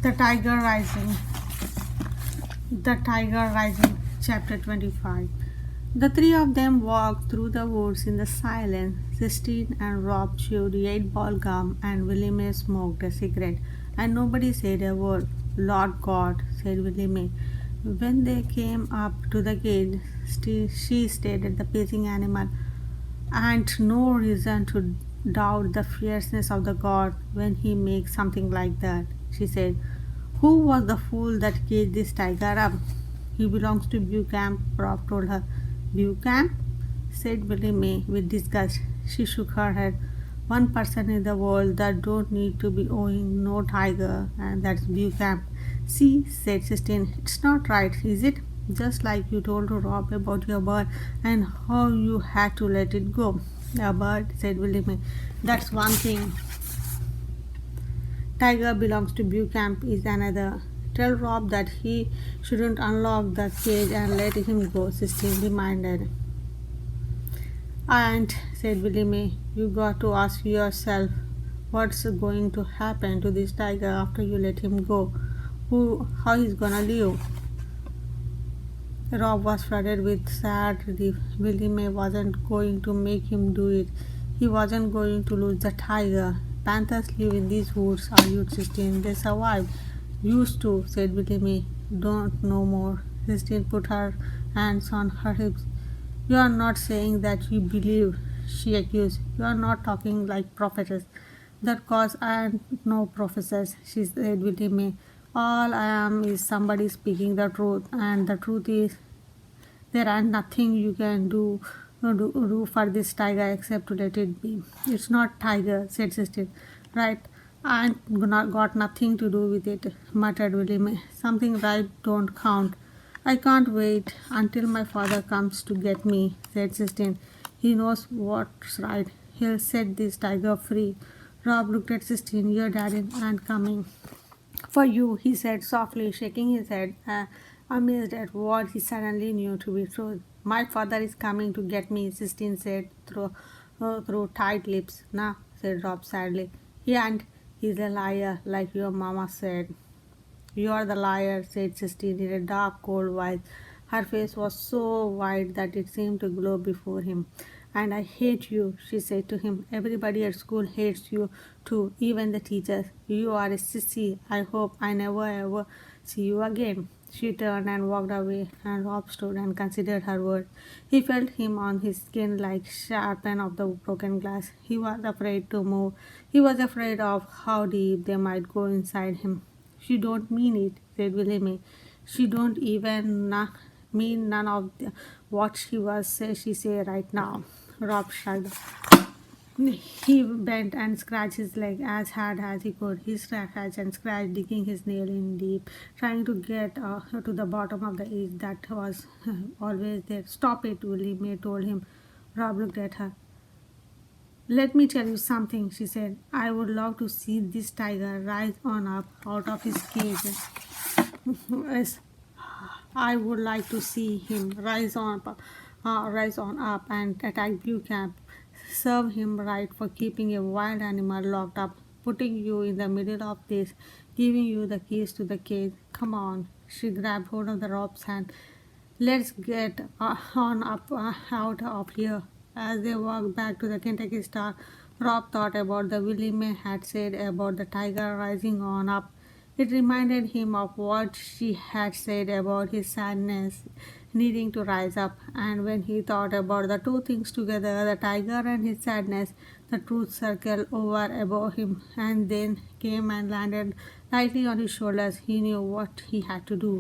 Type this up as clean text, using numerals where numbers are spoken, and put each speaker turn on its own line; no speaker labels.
The Tiger Rising. The Tiger Rising, Chapter 25. The three of them walked through the woods in the silence. Sistine and Rob chewed 8-ball gum, and Willie smoked a cigarette, and nobody said a word. Lord God, said Willie. When they came up to the gate, she stared at the pacing animal, and no reason to doubt the fierceness of the god when he makes something like that, she said. Who was the fool that caged this tiger up? He belongs to Bucamp, Rob told her. Bucamp? Said Willie Mae with disgust. She shook her head. One person in the world that don't need to be owning no tiger, and that's Bucamp. See, said Sistine, it's not right, is it? Just like you told Rob about your bird and how you had to let it go. A bird, said Willie Mae. That's one thing. Tiger belongs to Bucamp is another. Tell Rob that he shouldn't unlock the cage and let him go, Sistine reminded. And, said Willie Mae, you got to ask yourself what's going to happen to this tiger after you let him go. How he's gonna live? Rob was flooded with sad relief. Willie Mae wasn't going to make him do it. He wasn't going to lose the tiger. Panthers live in these woods, argued Sistine. They survived. Used to, said Willie Mae. Don't no more. Sistine put her hands on her hips. You are not saying that you believe, she accused. You are not talking like prophetess. That cause I am no professors, she said Willie Mae. All I am is somebody speaking the truth, and the truth is there ain't nothing you can do for this tiger except to let it be. It's not tiger, said Sistine. Right, I ain't not got nothing to do with it, muttered Willie Mae. Something right don't count. I can't wait until my father comes to get me, said Sistine. He knows what's right. He'll set this tiger free. Rob looked at Sistine. Your daddy ain't coming for you, he said softly, shaking his head, amazed at what he suddenly knew to be true. My father is coming to get me, Sistine said through tight lips. Nah, said Rob sadly. He ain't. He's a liar, like your mama said. You are the liar, said Sistine in a dark, cold voice. Her face was so white that it seemed to glow before him. And I hate you, she said to him. Everybody at school hates you too, even the teachers. You are a sissy. I hope I never ever see you again. She turned and walked away, and Rob stood and considered her words. He felt him on his skin like sharp end of the broken glass. He was afraid to move. He was afraid of how deep they might go inside him. She don't mean it, said Willie Mae. She don't even mean none of what she say right now. Rob shrugged. He bent and scratched his leg as hard as he could. He scratched and scratched, digging his nail in deep, trying to get to the bottom of the edge that was always there. Stop it, Willie Mae told him. Rob looked at her. Let me tell you something, she said. I would love to see this tiger rise on up out of his cage. Yes, I would like to see him rise on up and attack Bucamp. Serve him right for keeping a wild animal locked up, putting you in the middle of this, giving you the keys to the cage. Come on. She grabbed hold of the Rob's hand. Let's get on up out of here. As they walked back to the Kentucky Star, Rob thought about the Willie Mae had said about the tiger rising on up. It reminded him of what she had said about his sadness needing to rise up, and when he thought about the two things together, the tiger and his sadness, the truth circled over above him and then came and landed lightly on his shoulders. He knew what he had to do.